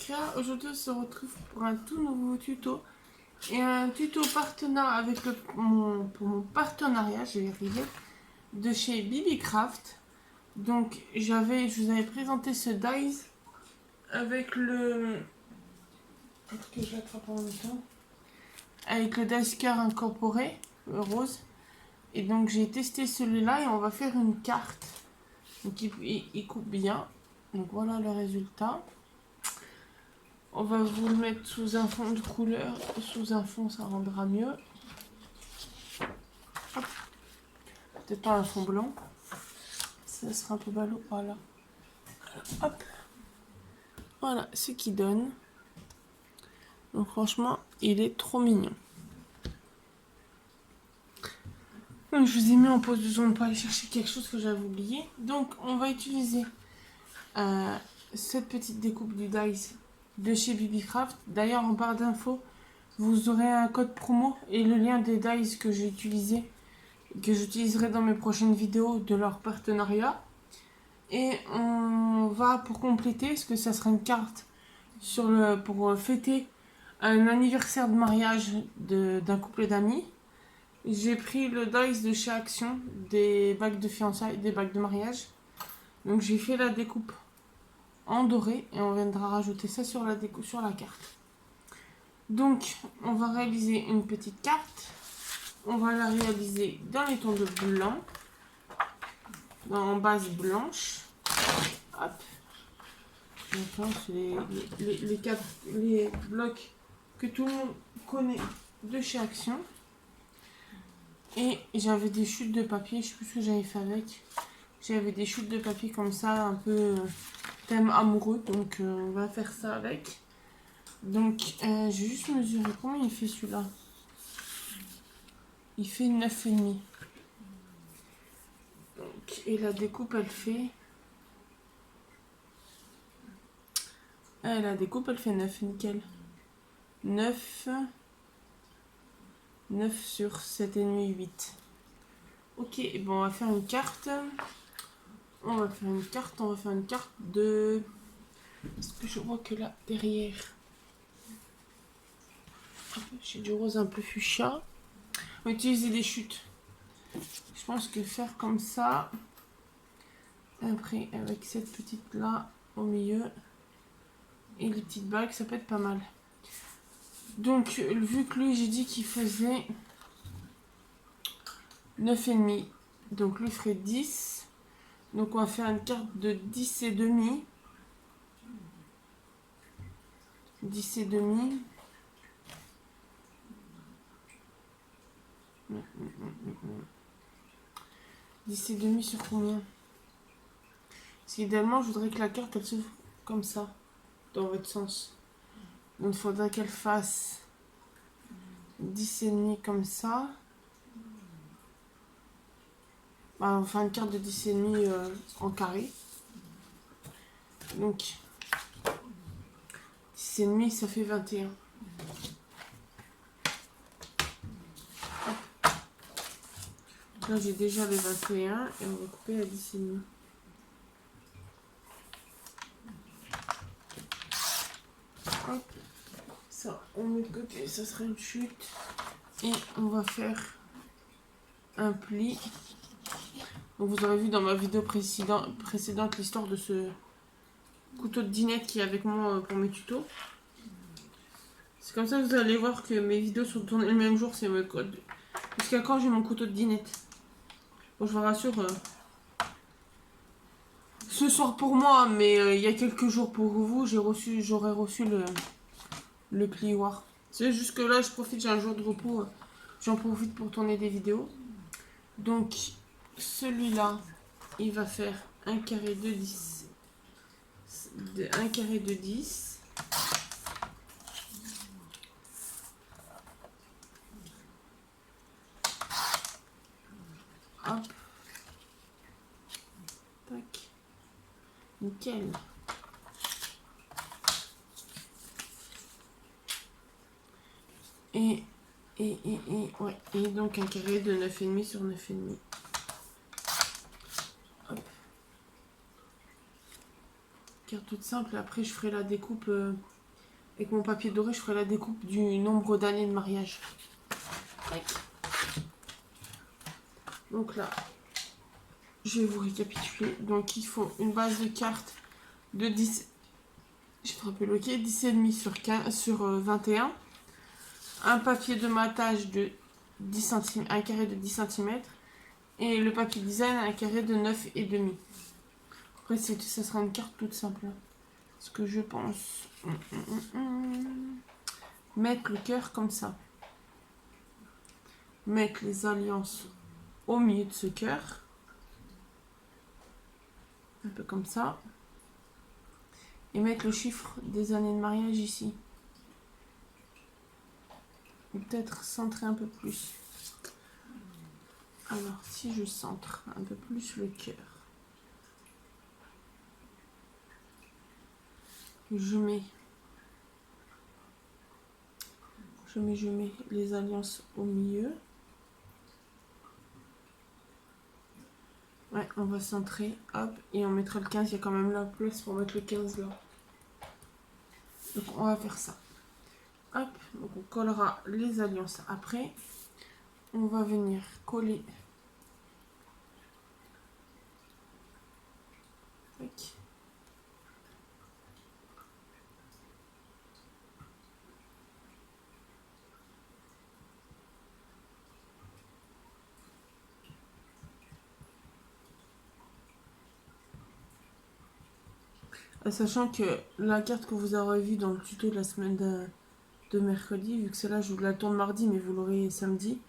Créa. Aujourd'hui on se retrouve pour un tout nouveau tuto. Et un tuto partenaire avec pour mon partenariat, je vais y arriver, de chez BBCraft. Donc je vous avais présenté ce dies avec le... Est-ce que je l'attrape en même temps? Avec le dice cœur incorporé, le rose. Et donc j'ai testé celui-là et on va faire une carte. Donc il coupe bien. Donc voilà le résultat. On va vous le mettre sous un fond de couleur. Sous un fond, ça rendra mieux. Peut-être pas un fond blanc. Ça sera un peu ballot. Voilà. Hop. Voilà ce qu'il donne. Donc franchement, il est trop mignon. Donc je vous ai mis en pause 2 secondes pour aller chercher quelque chose que j'avais oublié. Donc on va utiliser cette petite découpe du dice de chez BBCraft. D'ailleurs en barre d'infos, vous aurez un code promo et le lien des dice que j'ai utilisé, que j'utiliserai dans mes prochaines vidéos de leur partenariat. Et on va, pour compléter, parce que ça sera une carte pour fêter un anniversaire de mariage d'un couple d'amis. J'ai pris le dice de chez Action, des bagues de fiançailles, des bagues de mariage. Donc j'ai fait la découpe en doré et on viendra rajouter ça sur la carte. Donc on va réaliser une petite carte. On va la réaliser dans les tons de blanc, en base blanche. Hop. Maintenant, c'est les blocs que tout le monde connaît de chez Action. Et j'avais des chutes de papier, je sais plus ce que j'avais fait avec. J'avais des chutes de papier comme ça, un peu thème amoureux, donc on va faire ça avec. Donc j'ai juste mesuré combien il fait celui-là. Il fait 9,5. Donc, et la découpe elle fait... la découpe elle fait 9, nickel. 9 sur 7,5, 8. Ok, bon on va faire une carte. On va faire une carte de... Parce que je vois que là, derrière, j'ai du rose un peu fuchsia. On va utiliser des chutes. Je pense que faire comme ça, après avec cette petite là au milieu et les petites bagues, ça peut être pas mal. Donc vu que lui j'ai dit qu'il faisait 9,5, donc lui ferait 10. Donc on va faire une carte de 10,5. 10,5. 10,5 sur combien? Parce qu'idéalement, je voudrais que la carte elle s'ouvre comme ça, dans votre sens. Donc il faudrait qu'elle fasse 10,5 comme ça. Bah, on va faire une carte de 10,5 en carré. Donc 10,5 ça fait 21. Là j'ai déjà le 21 et on va couper à 10,5. Hop. Ça on met de côté, ça sera une chute. Et on va faire un pli. Donc vous aurez vu dans ma vidéo précédente l'histoire de ce couteau de dinette qui est avec moi pour mes tutos. C'est comme ça que vous allez voir que mes vidéos sont tournées le même jour, c'est mon code. Jusqu'à quand j'ai mon couteau de dinette. Bon, je vous rassure, ce soir pour moi, mais il y a quelques jours pour vous, j'aurais reçu le plioir. C'est juste que là, je profite, j'ai un jour de repos, j'en profite pour tourner des vidéos. Donc, celui-là, il va faire un carré de 10. Un carré de 10. Hop. Tac. Nickel. Ouais. Et donc un carré de 9,5 sur 9,5. Hop. Carte toute simple. Après, je ferai la découpe avec mon papier doré. Je ferai la découpe du nombre d'années de mariage. Tac. Donc là, je vais vous récapituler. Donc, il faut une base de cartes de 10. J'ai trompé le quai. 10,5 sur 15, sur 21. Un papier de matage de 10 cm, un carré de 10 cm. Et le papier design, un carré de 9,5. Après, ça sera une carte toute simple. Ce que je pense. Mettre le cœur comme ça. Mettre les alliances au milieu de ce cœur. Un peu comme ça. Et mettre le chiffre des années de mariage ici. Et peut-être centrer un peu plus. Alors, si je centre un peu plus le cœur. Je mets les alliances au milieu. Ouais, on va centrer, hop, et on mettra le 15. Il y a quand même la place pour mettre le 15 là. Donc on va faire ça. Hop, donc on collera les alliances après. On va venir coller. Tac. Sachant que la carte que vous aurez vue dans le tuto de la semaine de mercredi, vu que celle-là je vous la tourne mardi mais vous l'aurez samedi,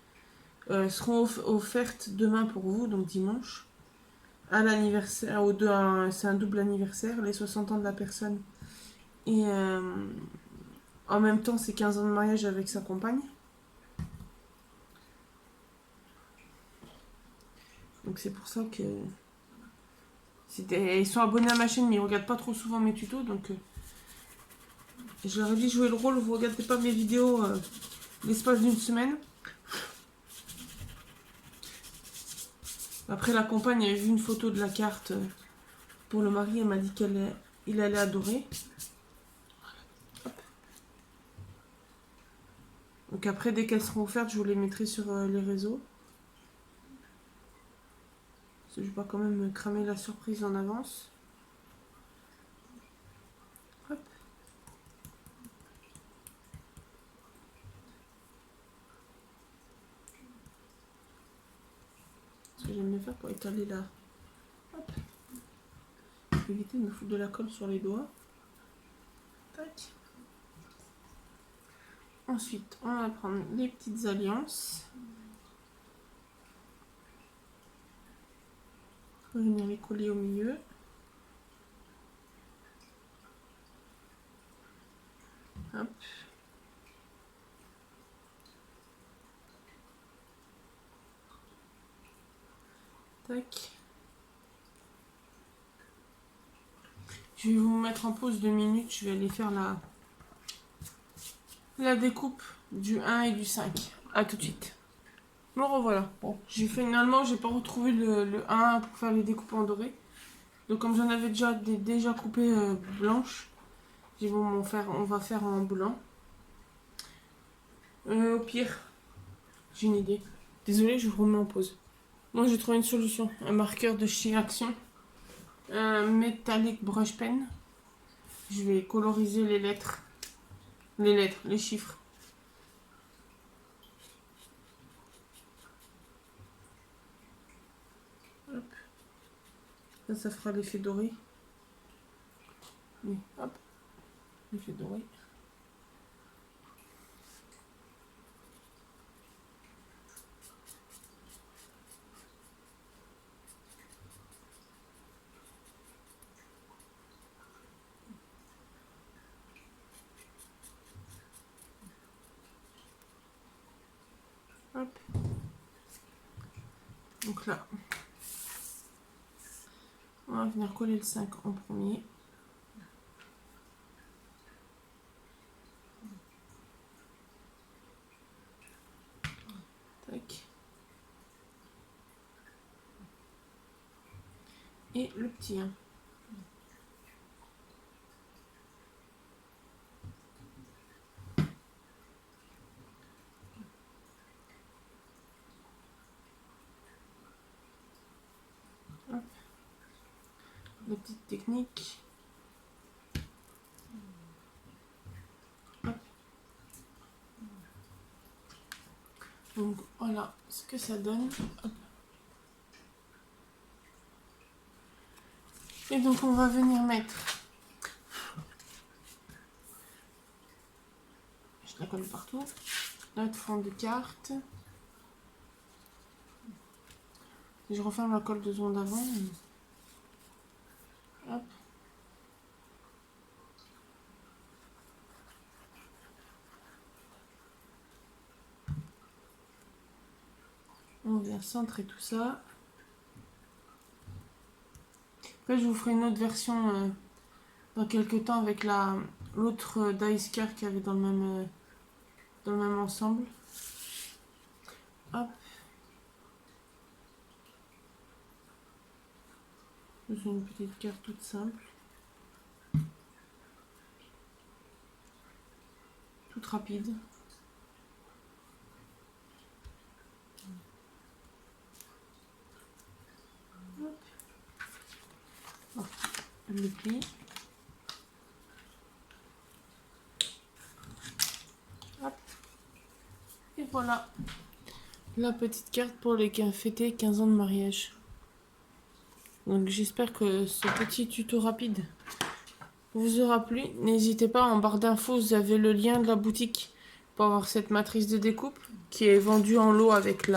seront offertes demain pour vous, donc dimanche, à l'anniversaire, c'est un double anniversaire, les 60 ans de la personne. Et en même temps, c'est 15 ans de mariage avec sa compagne. Donc c'est pour ça que... Ils sont abonnés à ma chaîne, mais ils regardent pas trop souvent mes tutos, donc... je leur ai dit jouer le rôle, vous regardez pas mes vidéos l'espace d'une semaine. Après, la compagne avait vu une photo de la carte pour le mari, elle m'a dit qu'il allait adorer. Hop. Donc après, dès qu'elles seront offertes, je vous les mettrai sur les réseaux. Parce que je vais pas quand même cramer la surprise en avance. Hop. Ce que j'aime bien faire pour étaler là. Hop. Éviter de me foutre de la colle sur les doigts. Tac. Ensuite, on va prendre les petites alliances. On va venir les coller au milieu. Hop. Tac. Je vais vous mettre en pause 2 minutes. Je vais aller faire la découpe du 1 et du 5. A tout de suite. Me revoilà. Bon, finalement, j'ai pas retrouvé le 1 pour faire les découpes en doré. Donc comme j'en avais déjà coupé blanche, j'ai dit bon, on va faire en blanc. Au pire, j'ai une idée. Désolée, je vous remets en pause. Moi, j'ai trouvé une solution. Un marqueur de chez Action. Un Metallic Brush Pen. Je vais coloriser les lettres. Les chiffres. Hop. Ça fera l'effet doré. Oui, hop. L'effet doré. Hop. Donc là, on va venir coller le 5 en premier. Tac. Et le petit 1. la petite technique. Hop. Donc voilà ce que ça donne. Hop. Et donc on va venir mettre, je la colle partout, notre fond de carte. Et je referme la colle 2 secondes avant. Hop. On vient centrer tout ça. Après, je vous ferai une autre version dans quelques temps avec l'autre dice care qu'il y avait dans le même ensemble. Hop. C'est une petite carte toute simple. Toute rapide. Hop. Le pli. Hop. Et voilà. La petite carte pour les fêter 15 ans de mariage. Donc j'espère que ce petit tuto rapide vous aura plu. N'hésitez pas, en barre d'infos, vous avez le lien de la boutique pour avoir cette matrice de découpe qui est vendue en lot avec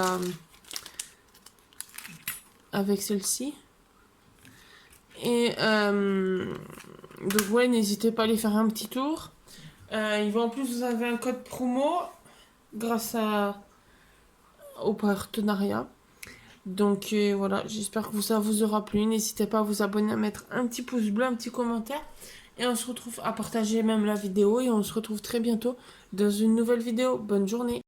celle-ci. Et donc ouais, n'hésitez pas à aller faire un petit tour. En plus, vous avez un code promo grâce au partenariat. Donc voilà, j'espère que ça vous aura plu. N'hésitez pas à vous abonner, à mettre un petit pouce bleu, un petit commentaire. Et on se retrouve à partager même la vidéo. Et on se retrouve très bientôt dans une nouvelle vidéo. Bonne journée.